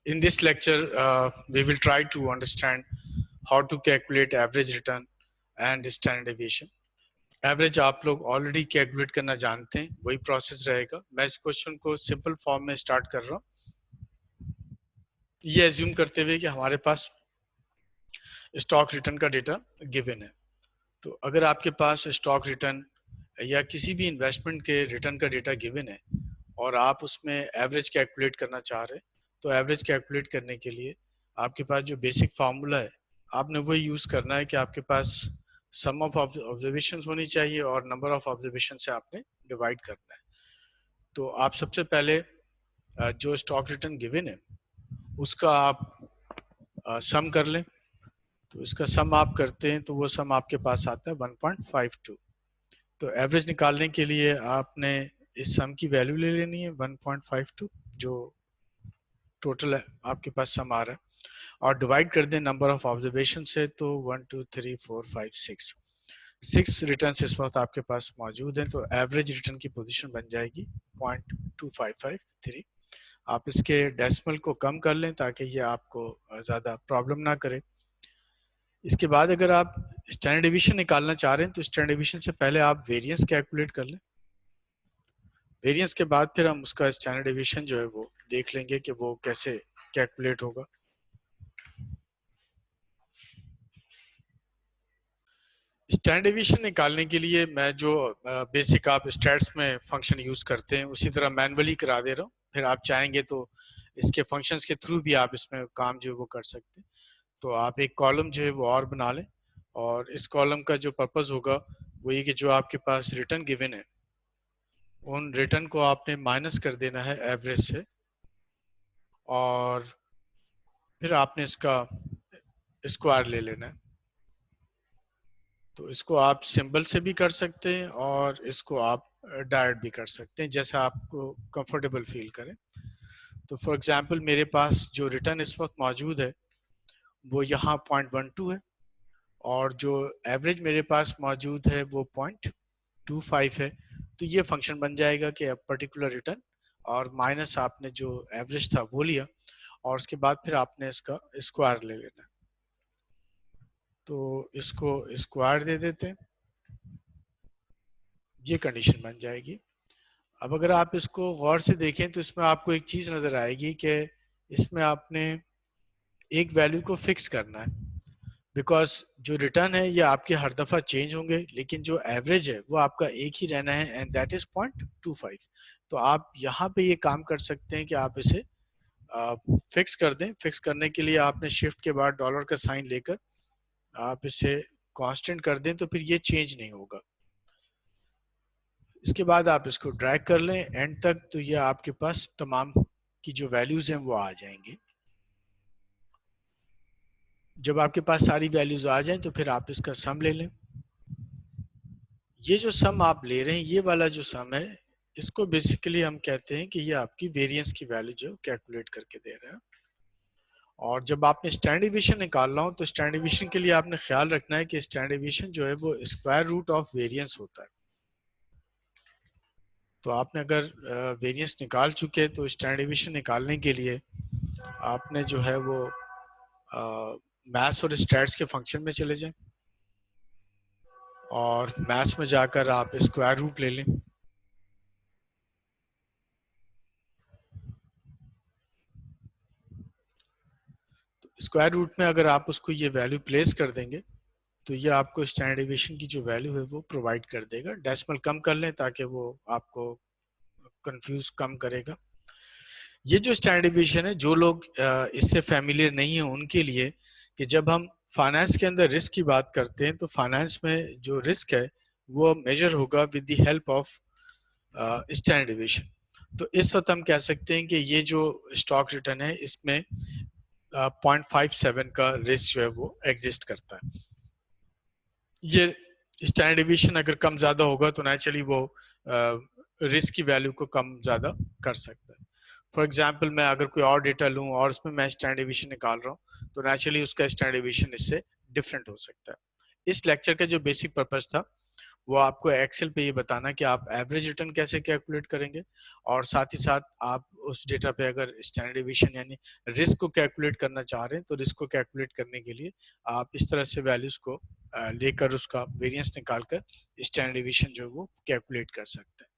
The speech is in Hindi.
In this lecture, we will try to understand how to calculate average return and standard deviation. Average आप लोग ऑलरेडी कैलकुलेट करना जानते हैं, वही प्रोसेस रहेगा. मैं इस क्वेश्चन को सिंपल फॉर्म में स्टार्ट कर रहा हूँ, ये एज्यूम करते हुए कि हमारे पास स्टॉक रिटर्न का डेटा गिवन है. तो अगर आपके पास स्टॉक रिटर्न या किसी भी इन्वेस्टमेंट के रिटर्न का डेटा गिवन है और आप उसमें एवरेज कैलकुलेट करना चाह रहे हैं, तो एवरेज कैलकुलेट करने के लिए आपके पास जो बेसिक फार्मूला है आपने वो यूज़ करना है कि आपके पास सम ऑफ ऑब्जर्वेशन होनी चाहिए और नंबर ऑफ ऑब्जर्वेशन से आपने डिवाइड करना है. तो आप सबसे पहले जो स्टॉक रिटर्न गिवन है उसका आप सम कर लें. तो इसका सम आप करते हैं तो वो सम आपके पास आता है 1.52. तो एवरेज निकालने के लिए आपने इस सम की वैल्यू ले लेनी है 1.52 जो टोटल आपके पास सम आ रहा है, और डिवाइड कर दें नंबर ऑफ ऑब्जर्वेशन से. तो 1 2 3 4 5 6 रिटर्न्स इस वक्त आपके पास मौजूद हैं. तो एवरेज रिटर्न की पोजीशन बन जाएगी 0.2553. आप इसके डेसिमल को कम कर लें ताकि ये आपको ज़्यादा प्रॉब्लम ना करे. इसके बाद अगर आप स्टैंडर्ड डिवीजन निकालना चाह रहे हैं तो स्टैंडर्ड डिवीजन से पहले आप वेरिएंस कैलकुलेट कर लें. वेरिएंस के बाद फिर हम उसका स्टैंडर्ड डिवीजन जो है वो देख लेंगे कि वो कैसे कैलकुलेट होगा. स्टैंडर्ड डिवीजन निकालने के लिए मैं जो बेसिक आप स्टैट्स में फंक्शन यूज़ करते हैं उसी तरह मैनुअली करा दे रहा हूँ. फिर आप चाहेंगे तो इसके फंक्शंस के थ्रू भी आप इसमें काम जो है वो कर सकते हैं. तो आप एक कॉलम जो है वो और बना लें, और इस कॉलम का जो पर्पस होगा वो ये कि जो आपके पास रिटर्न गिवन है उन रिटर्न को आपने माइनस कर देना है एवरेज से, और फिर आपने इसका स्क्वायर ले लेना है. तो इसको आप सिंबल से भी कर सकते हैं और इसको आप डायरेक्ट भी कर सकते हैं, जैसा आपको कंफर्टेबल फील करें. तो फॉर एग्जांपल मेरे पास जो रिटर्न इस वक्त मौजूद है वो यहाँ 0.12 है, और जो एवरेज मेरे पास मौजूद है वो 0.25 है. तो ये फंक्शन बन जाएगा कि पर्टिकुलर रिटर्न और माइनस आपने जो एवरेज था वो लिया, और उसके बाद फिर आपने इसका स्क्वायर ले लेना. तो इसको स्क्वायर दे देते हैं, ये कंडीशन बन जाएगी. अब अगर आप इसको गौर से देखें तो इसमें आपको एक चीज़ नज़र आएगी कि इसमें आपने एक वैल्यू को फिक्स करना है, बिकॉज जो रिटर्न है ये आपके हर दफ़ा चेंज होंगे, लेकिन जो एवरेज है वो आपका एक ही रहना है, एंड दैट इज़ 0.25. तो आप यहाँ पे ये काम कर सकते हैं कि आप इसे फिक्स कर दें. फिक्स करने के लिए आपने शिफ्ट के बाद डॉलर का साइन लेकर आप इसे कांस्टेंट कर दें, तो फिर ये चेंज नहीं होगा. इसके बाद आप इसको ड्रैग कर लें एंड तक, तो ये आपके पास तमाम की जो वैल्यूज हैं वो आ जाएंगी. जब आपके पास सारी वैल्यूज आ जाएं तो फिर आप इसका सम ले लें. ये जो सम आप ले रहे हैं, ये वाला जो सम है, इसको बेसिकली हम कहते हैं कि ये आपकी वेरिएंस की वैल्यू जो कैलकुलेट करके दे रहा है. और जब आपने स्टैंडर्ड डिवीजन निकालना हो तो स्टैंडर्ड डिवीजन के लिए आपने ख्याल रखना है कि स्टैंडर्ड डिवीजन जो है वो स्क्वायर रूट ऑफ वेरिएंस होता है. तो आपने अगर वेरिएंस निकाल चुके हैं तो स्टैंडर्ड डिवीजन निकालने के लिए आपने जो है वो मैथ्स और स्टैट्स के फंक्शन में चले जाएं, और मैथ्स में जाकर आप स्क्वायर रूट ले लें. तो स्क्वायर रूट में अगर आप उसको ये वैल्यू प्लेस कर देंगे तो ये आपको स्टैंडर्ड डिवीजन की जो वैल्यू है वो प्रोवाइड कर देगा. डेसिमल कम कर लें ताकि वो आपको कंफ्यूज कम करेगा. ये जो स्टैंडर्ड डिवीजन है, जो लोग इससे फैमिलियर नहीं है उनके लिए, कि जब हम फाइनेंस के अंदर रिस्क की बात करते हैं तो फाइनेंस में जो रिस्क है वो मेजर होगा with the help of standard division. तो इस वक्त हम कह सकते हैं कि ये जो स्टॉक रिटर्न है इसमें 0.57 का रिस्क जो है वो एग्जिस्ट करता है. ये स्टैंडर्ड डिवीजन अगर कम ज़्यादा होगा तो नेचुरली वो रिस्क की वैल्यू को कम ज़्यादा कर सकता है. फॉर एग्जांपल मैं अगर कोई और डेटा लूँ और उसमें मैं स्टैंडर्ड डिवीजन निकाल रहा हूँ तो नेचुरली उसका स्टैंडर्ड डिवीजन इससे डिफरेंट हो सकता है. इस लेक्चर का जो बेसिक पर्पस था वो आपको एक्सेल पे ये बताना कि आप एवरेज रिटर्न कैसे कैलकुलेट करेंगे, और साथ ही साथ आप उस डेटा पे अगर स्टैंडर्ड डिवीजन यानी रिस्क को कैलकुलेट करना चाह रहे हैं तो रिस्क को कैलकुलेट करने के लिए आप इस तरह से वैल्यूज को लेकर उसका वेरिएंस निकाल कर स्टैंडर्ड डिवीजन जो है वो कैलकुलेट कर सकते हैं।